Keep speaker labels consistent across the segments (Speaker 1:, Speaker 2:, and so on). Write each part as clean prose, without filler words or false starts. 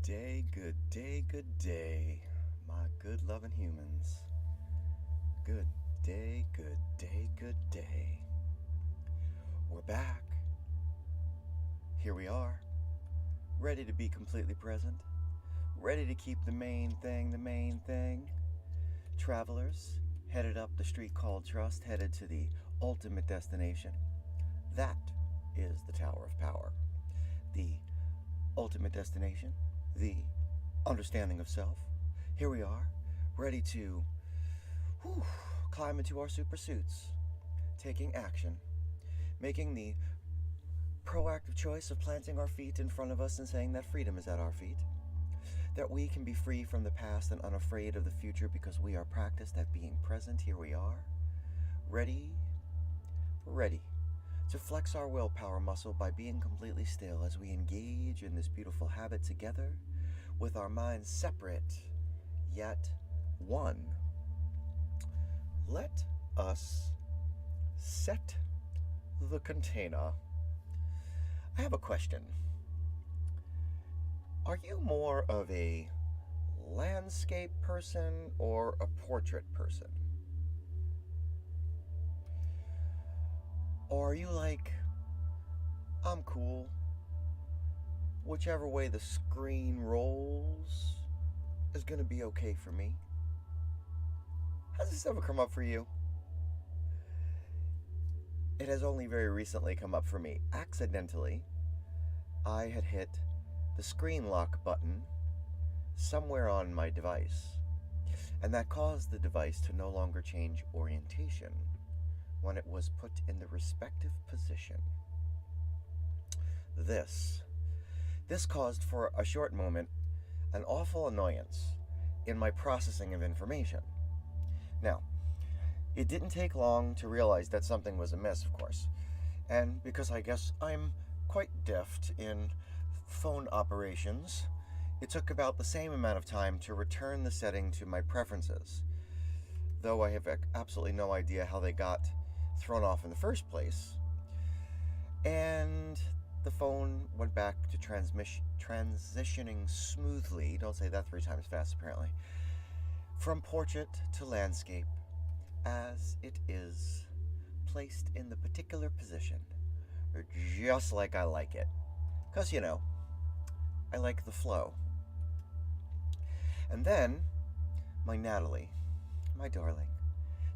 Speaker 1: good day, good day, my good loving humans. Good day, good day, good day. We're back. Here we are, ready to be completely present, ready to keep the main thing the main thing. Travelers headed up the street called Trust, headed to the ultimate destination. That is the Tower of Power. The ultimate destination, the understanding of self. Here we are, ready to climb into our super suits, taking action, making the proactive choice of planting our feet in front of us and saying that freedom is at our feet, that we can be free from the past and unafraid of the future because we are practiced at being present. Here we are, ready to flex our willpower muscle by being completely still as we engage in this beautiful habit together with our minds separate yet one. Let us set the container. I have a question. Are you more of a landscape person or a portrait person? Or are you like, I'm cool, whichever way the screen rolls is gonna be okay for me? Has this ever come up for you? It has only very recently come up for me. Accidentally, I had hit the screen lock button somewhere on my device, and that caused the device to no longer change orientation when it was put in the respective position. This caused for a short moment an awful annoyance in my processing of information. Now, it didn't take long to realize that something was amiss, of course, and because I guess I'm quite deft in phone operations, it took about the same amount of time to return the setting to my preferences, though I have absolutely no idea how they got thrown off in the first place. And the phone went back to transitioning smoothly, don't say that 3 times fast apparently, from portrait to landscape as it is placed in the particular position, just like I like it. Because, I like the flow. And then, my Natalie, my darling,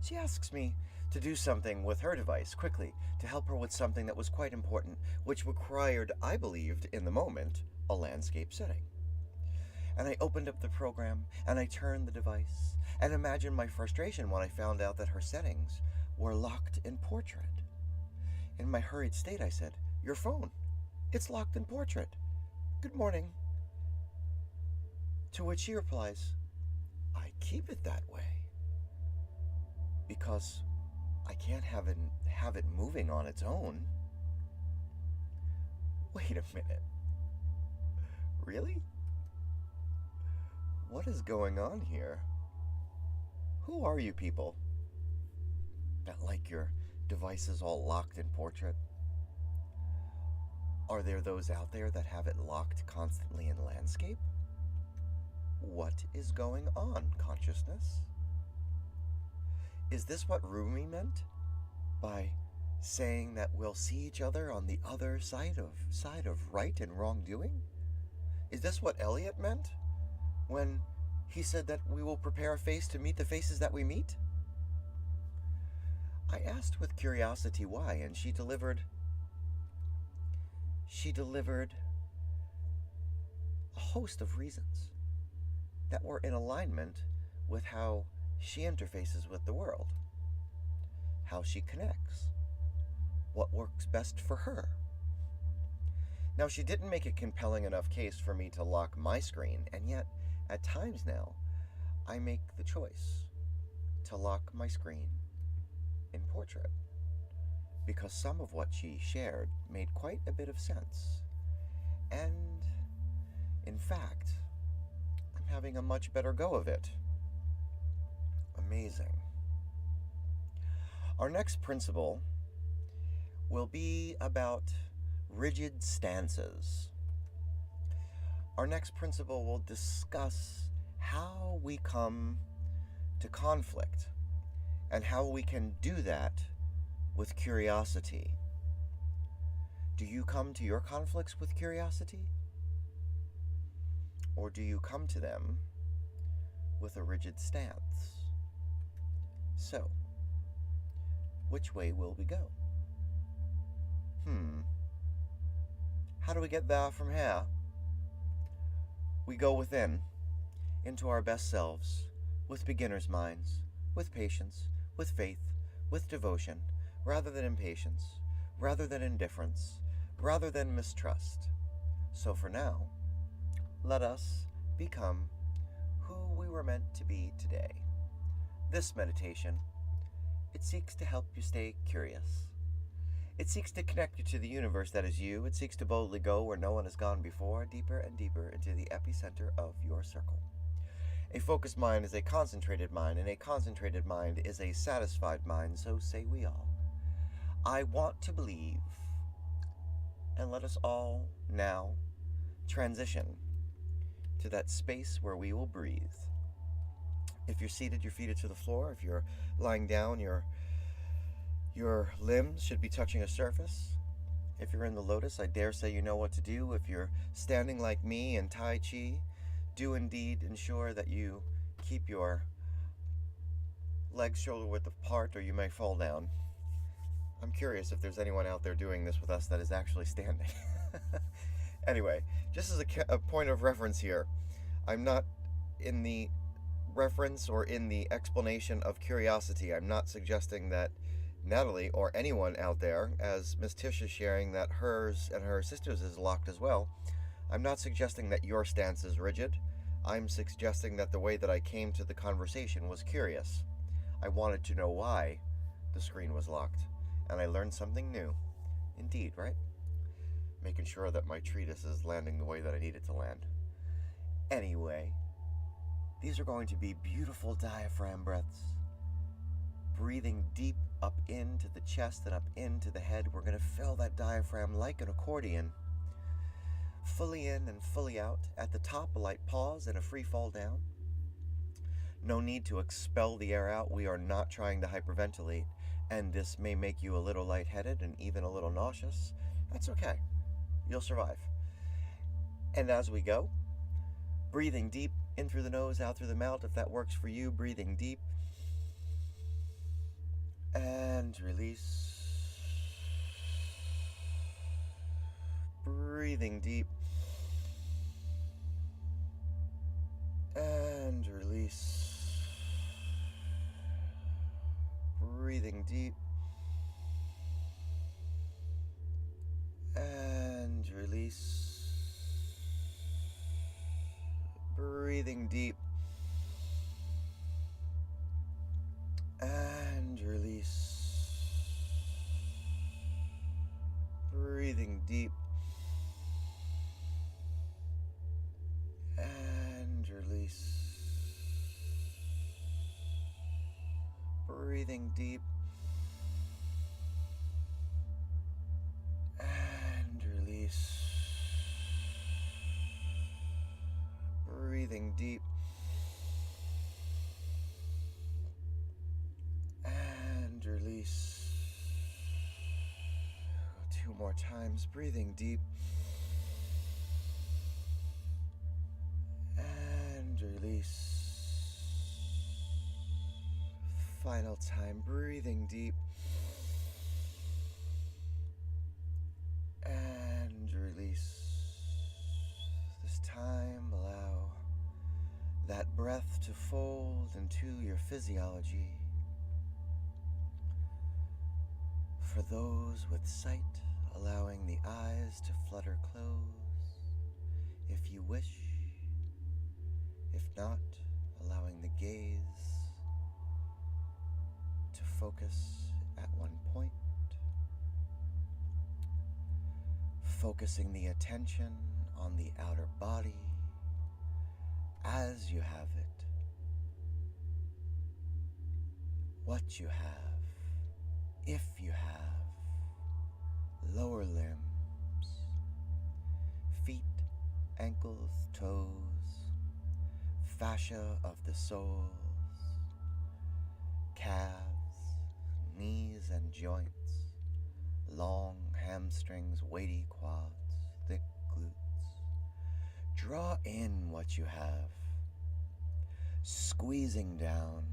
Speaker 1: she asks me to do something with her device quickly to help her with something that was quite important, which required, I believed, in the moment, a landscape setting. And I opened up the program, and I turned the device, and imagine my frustration when I found out that her settings were locked in portrait. In my hurried state, I said, "Your phone, it's locked in portrait. Good morning." To which she replies, "I keep it that way because I can't have it moving on its own." Wait a minute. Really? What is going on here? Who are you people that like your devices all locked in portrait? Are there those out there that have it locked constantly in landscape? What is going on, consciousness? Is this what Rumi meant by saying that we'll see each other on the other side of right and wrongdoing? Is this what Eliot meant when he said that we will prepare a face to meet the faces that we meet? I asked with curiosity why, and she delivered a host of reasons that were in alignment with how she interfaces with the world, how she connects, what works best for her. Now, she didn't make a compelling enough case for me to lock my screen, and yet, at times now, I make the choice to lock my screen in portrait, because some of what she shared made quite a bit of sense. And, in fact, I'm having a much better go of it. Amazing. Our next principle will be about rigid stances. our next principle will discuss how we come to conflict and how we can do that with curiosity. Do you come to your conflicts with curiosity? Or do you come to them with a rigid stance? So, which way will we go? How do we get there from here? We go within, into our best selves, with beginner's minds, with patience, with faith, with devotion, rather than impatience, rather than indifference, rather than mistrust. So for now, let us become who we were meant to be today. This meditation, it seeks to help you stay curious. It seeks to connect you to the universe that is you. It seeks to boldly go where no one has gone before, deeper and deeper into the epicenter of your circle. A focused mind is a concentrated mind, and a concentrated mind is a satisfied mind, so say we all. I want to believe, and let us all now transition to that space where we will breathe. If you're seated, your feet are to the floor. If you're lying down, your limbs should be touching a surface. If you're in the lotus, I dare say you know what to do. If you're standing like me in Tai Chi, do indeed ensure that you keep your legs shoulder width apart, or you may fall down. I'm curious if there's anyone out there doing this with us that is actually standing. Anyway, just as a point of reference here, I'm not in the reference or in the explanation of curiosity. I'm not suggesting that Natalie or anyone out there, as Miss Tish is sharing that hers and her sister's is locked as well, I'm not suggesting that your stance is rigid. I'm suggesting that the way that I came to the conversation was curious. I wanted to know why the screen was locked, and I learned something new. Indeed, right? Making sure that my treatise is landing the way that I need it to land. Anyway, these are going to be beautiful diaphragm breaths. Breathing deep up into the chest and up into the head. We're going to fill that diaphragm like an accordion. Fully in and fully out. At the top, a light pause and a free fall down. No need to expel the air out. We are not trying to hyperventilate, and this may make you a little lightheaded and even a little nauseous. That's okay. You'll survive. And as we go, breathing deep in through the nose, out through the mouth. If that works for you, breathing deep. And release. Breathing deep. And release. Breathing deep. And release. Breathing deep. And release. Breathing deep. And release. Breathing deep. And release. Breathing deep. And release. Two more times. Breathing deep. And release. Final time. Breathing deep. And release. This time, allow that breath to fold into your physiology. For those with sight, allowing the eyes to flutter close, if you wish. If not, allowing the gaze to focus at one point. Focusing the attention on the outer body as you have it. What you have, if you have. Lower limbs, feet ankles, toes, fascia of the soles, calves, knees and joints, long hamstrings, weighty quads, thick glutes. Draw in what you have, squeezing down,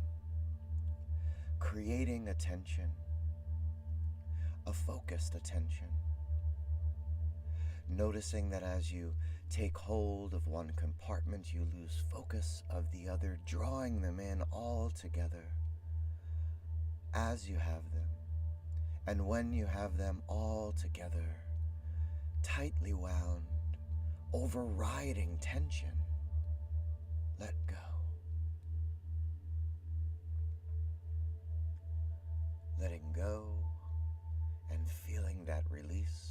Speaker 1: creating attention, a focused attention. Noticing that as you take hold of one compartment, you lose focus of the other, drawing them in all together as you have them. And when you have them all together, tightly wound, overriding tension, let go. Letting go and feeling that release.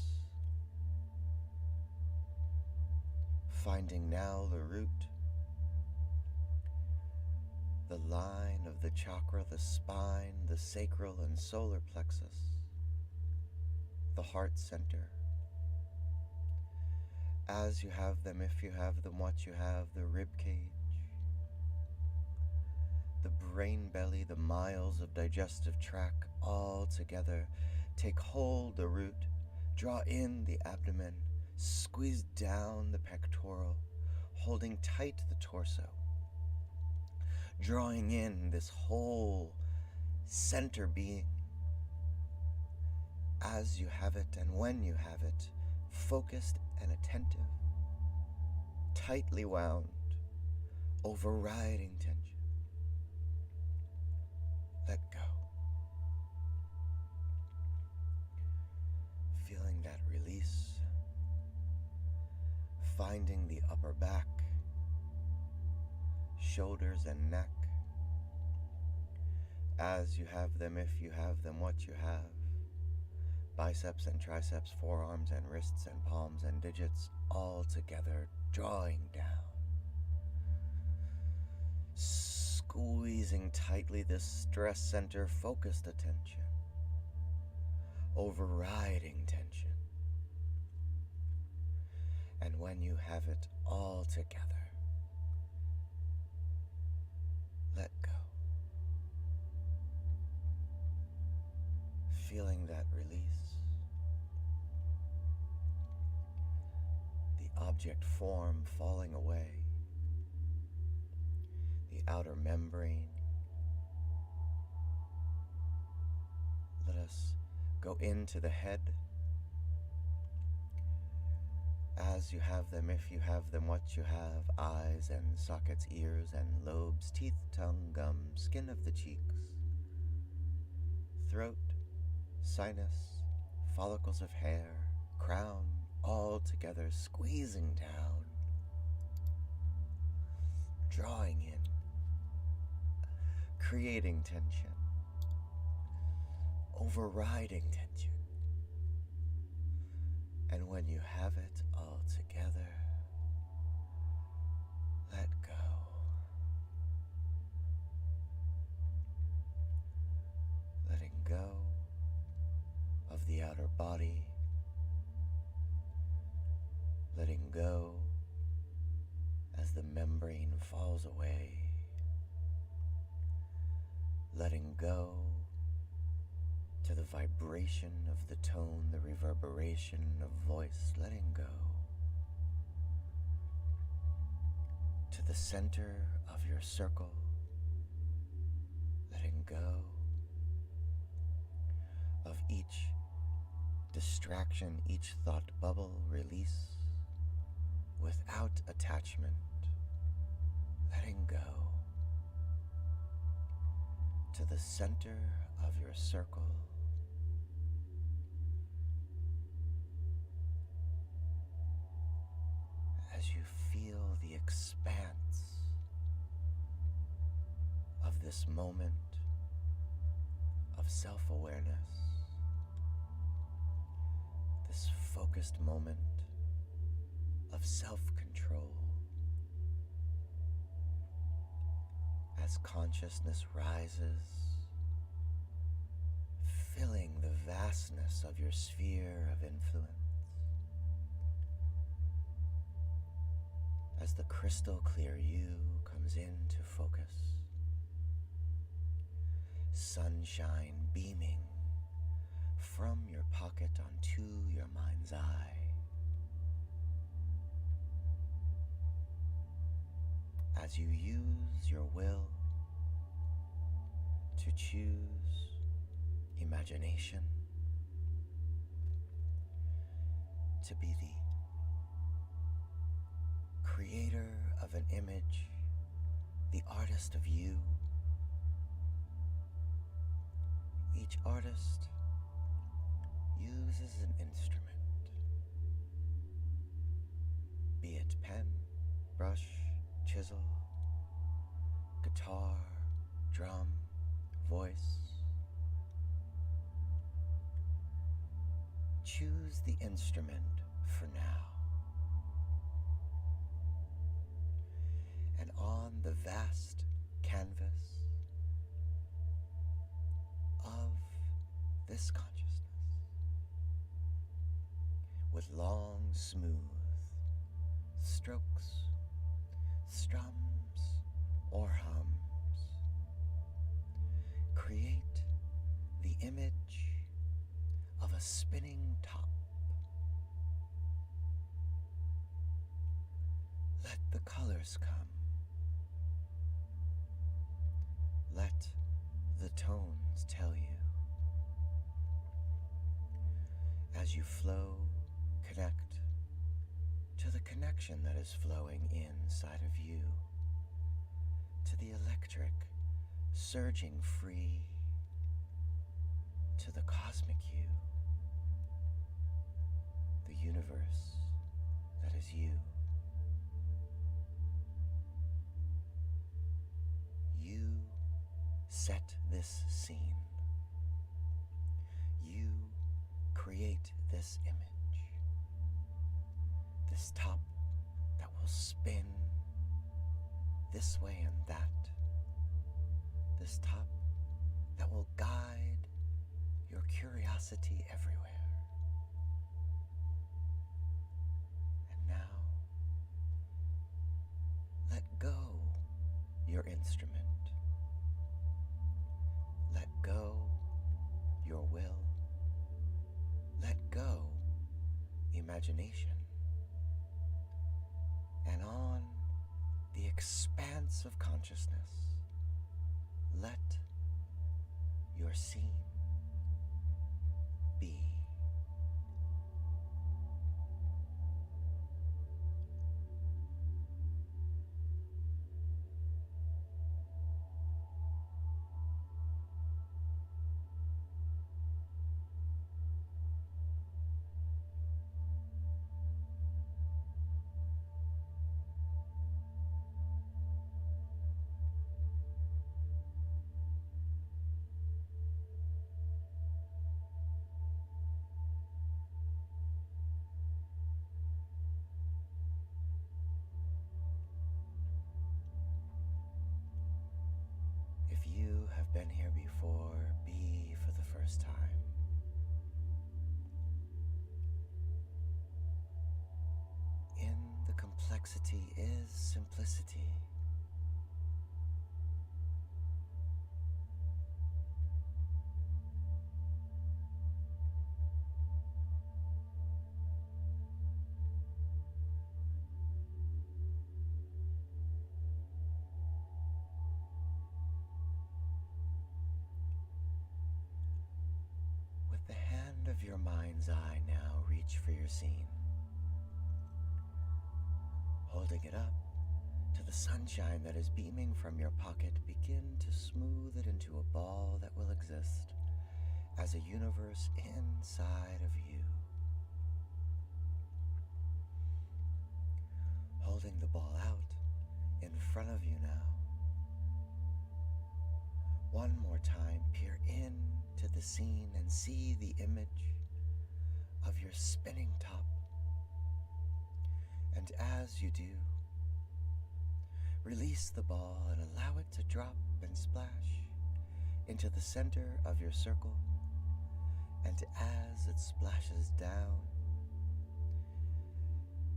Speaker 1: Finding now the root, the line of the chakra, the spine, the sacral and solar plexus, the heart center. As you have them, if you have them, what you have, the rib cage, the brain belly, the miles of digestive tract, all together. Take hold the root, draw in the abdomen, squeeze down the pectoral, holding tight the torso, drawing in this whole center being. As you have it and when you have it, focused and attentive, tightly wound, overriding tension. Let go. Feeling that release. Finding the upper back, shoulders and neck. As you have them, if you have them, what you have. Biceps and triceps, forearms and wrists and palms and digits, all together, drawing down. Squeezing tightly this stress center, focused attention. Overriding tension. And when you have it all together, let go. Feeling that release. The object form falling away. The outer membrane. Let us go into the head. As you have them, if you have them, what you have, eyes and sockets, ears and lobes, teeth, tongue, gums, skin of the cheeks, throat, sinus, follicles of hair, crown, all together, squeezing down, drawing in, creating tension, overriding tension. And when you have it all together, let go. Letting go of the outer body. Letting go as the membrane falls away. Letting go to the vibration of the tone, the reverberation of voice, letting go to the center of your circle, letting go of each distraction, each thought bubble, release without attachment, letting go to the center of your circle. As you feel the expanse of this moment of self-awareness, this focused moment of self-control, as consciousness rises, filling the vastness of your sphere of influence. as the crystal clear you comes into focus, sunshine beaming from your pocket onto your mind's eye. As you use your will to choose imagination to be the creator of an image, the artist of you. Each artist uses an instrument, be it pen, brush, chisel, guitar, drum, voice. Choose the instrument for now. And on the vast canvas of this consciousness, with long, smooth strokes, strums, or hums, create the image of a spinning top. Let the colors come. Let the tones tell you. As you flow, connect to the connection that is flowing inside of you, to the electric surging free, to the cosmic you, the universe that is you. You set this scene. You create this image, this top that will spin this way and that, this top that will guide your curiosity everywhere. And now, let go your instrument. Let go your will. Let go imagination. And on the expanse of consciousness, let your scene be. Been here before, be for the first time. In the complexity is simplicity. Of your mind's eye now, reach for your scene. Holding it up to the sunshine that is beaming from your pocket, begin to smooth it into a ball that will exist as a universe inside of you. Holding the ball out in front of you now. One more time, peer in to the scene and see the image of your spinning top. And as you do, release the ball and allow it to drop and splash into the center of your circle. And as it splashes down,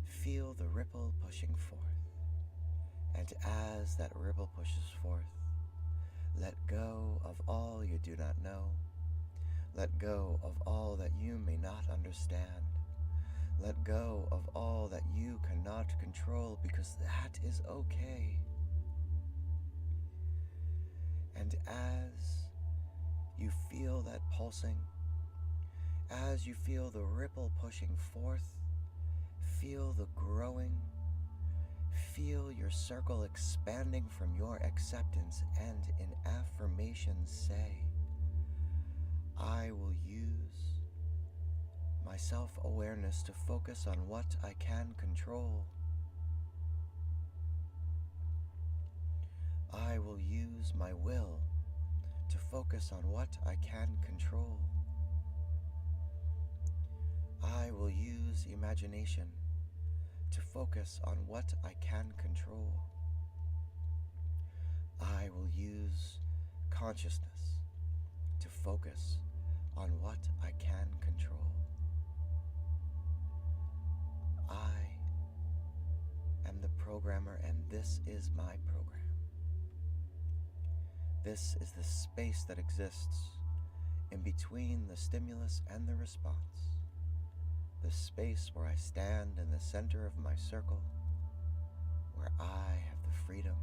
Speaker 1: feel the ripple pushing forth. And as that ripple pushes forth, let go of all you do not know. Let go of all that you may not understand. Let go of all that you cannot control, because that is okay. And as you feel that pulsing, as you feel the ripple pushing forth, feel the growing, feel your circle expanding from your acceptance, and in affirmation say, I will use my self-awareness to focus on what I can control. I will use my will to focus on what I can control. I will use imagination to focus on what I can control. I will use consciousness to focus on what I can control. I am the programmer, and this is my program. This is the space that exists in between the stimulus and the response. The space where I stand in the center of my circle, where I have the freedom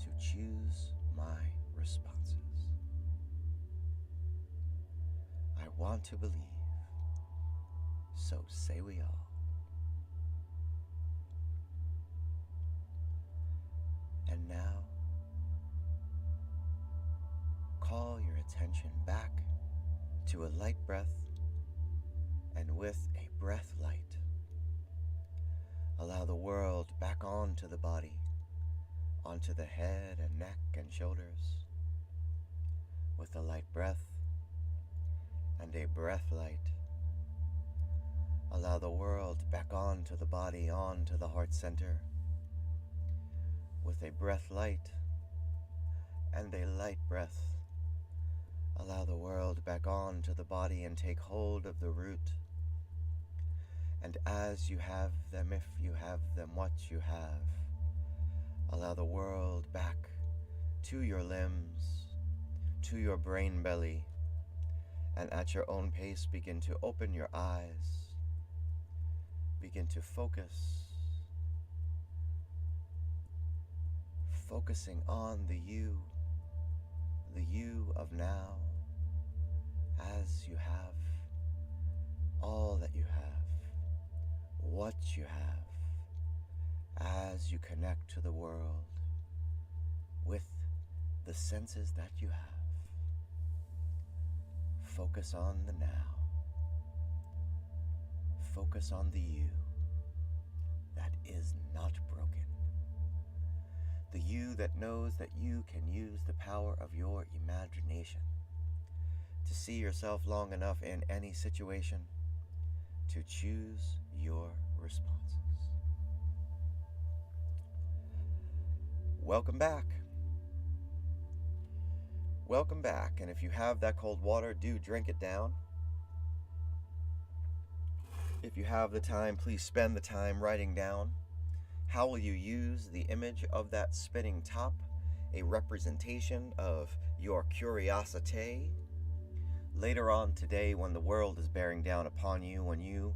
Speaker 1: to choose my responses. I want to believe, so say we all. And now, call your attention back to a light breath, and with a breath light, allow the world back onto the body, onto the head and neck and shoulders. With a light breath and a breath light, allow the world back onto the body, onto the heart center. With a breath light and a light breath, allow the world back onto the body and take hold of the root. And as you have them, if you have them, what you have, allow the world back to your limbs, to your brain belly, and at your own pace begin to open your eyes, begin to focus, focusing on the you of now, as you have all that you have, what you have, as you connect to the world with the senses that you have. Focus on the now. Focus on the you that is not broken. The you that knows that you can use the power of your imagination to see yourself long enough in any situation to choose your responses. Welcome back. Welcome back, and if you have that cold water, do drink it down. If you have the time, please spend the time writing down how will you use the image of that spinning top, a representation of your curiosity, later on today when the world is bearing down upon you, when you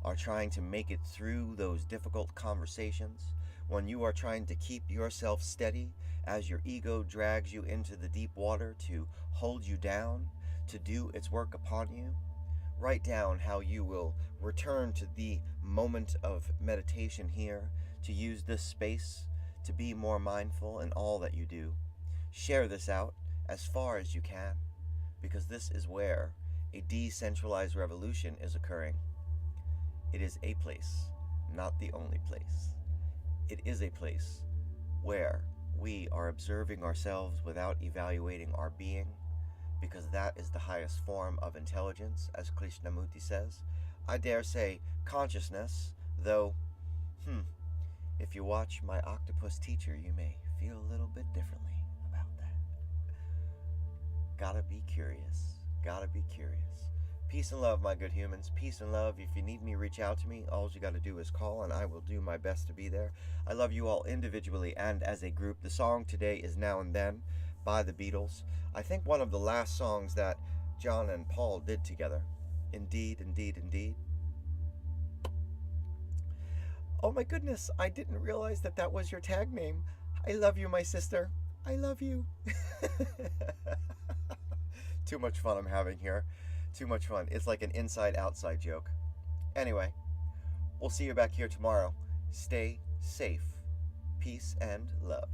Speaker 1: are trying to make it through those difficult conversations, when you are trying to keep yourself steady as your ego drags you into the deep water to hold you down, to do its work upon you. Write down how you will return to the moment of meditation here, to use this space to be more mindful in all that you do. Share this out as far as you can, because this is where a decentralized revolution is occurring. It is a place, not the only place. It is a place where we are observing ourselves without evaluating our being, because that is the highest form of intelligence, as Krishnamurti says. I dare say consciousness, though, if you watch My Octopus Teacher, you may feel a little bit differently about that. Gotta be curious. Gotta be curious. Peace and love, my good humans. Peace and love. If you need me, reach out to me. All you got to do is call, and I will do my best to be there. I love you all individually and as a group. The song today is Now and Then by the Beatles. I think one of the last songs that John and Paul did together. Indeed, indeed, indeed. Oh my goodness, I didn't realize that that was your tag name. I love you, my sister. I love you. Too much fun I'm having here. Too much fun. It's like an inside-outside joke. Anyway, we'll see you back here tomorrow. Stay safe. Peace and love.